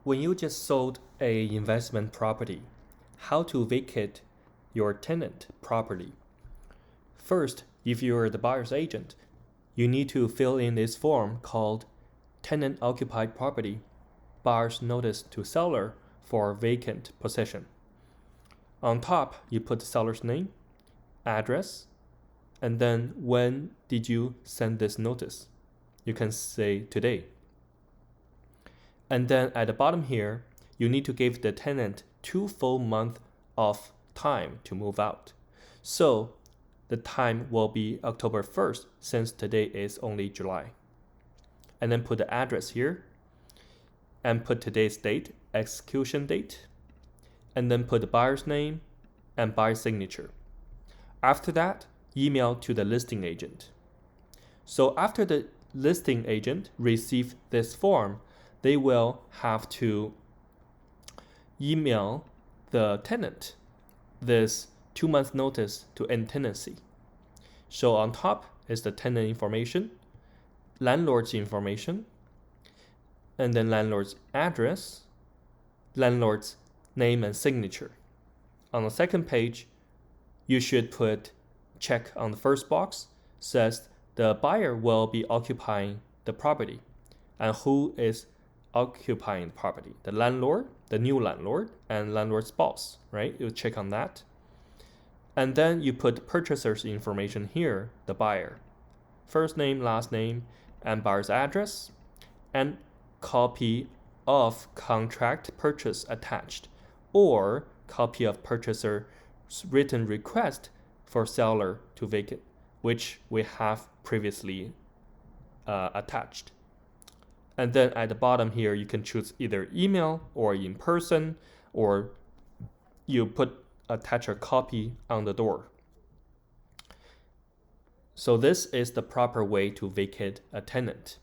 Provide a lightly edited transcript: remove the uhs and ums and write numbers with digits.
When you just sold a investment property, how to vacate your tenant property? First, if you're the buyer's agent, you need to fill in this form called Tenant Occupied Property, Buyer's Notice to Seller for Vacant Possession. On top, you put the seller's name, address, and then when did you send this notice? You can say today. And then at the bottom here, you need to give the tenant 2 full months of time to move out. So the time will be October 1st since today is only July. And then put the address here and put today's date, execution date, and then put the buyer's name and buyer's signature. After that, email to the listing agent. So after the listing agent receives this form, they will have to email the tenant this 2 months notice to end tenancy. So on top is the tenant information, landlord's information, and then landlord's address, landlord's name and signature. On the second page, you should put check on the first box, says the buyer will be occupying the property, and who is occupying the property, the landlord, the new landlord, and landlord's boss, right? You check on that. And then you put purchaser's information here, the buyer, first name, last name, and buyer's address, and copy of contract purchase attached, or copy of purchaser's written request for seller to vacate, which we have previously attached. And then at the bottom here, you can choose either email or in person, or you attach a copy on the door. So this is the proper way to vacate a tenant.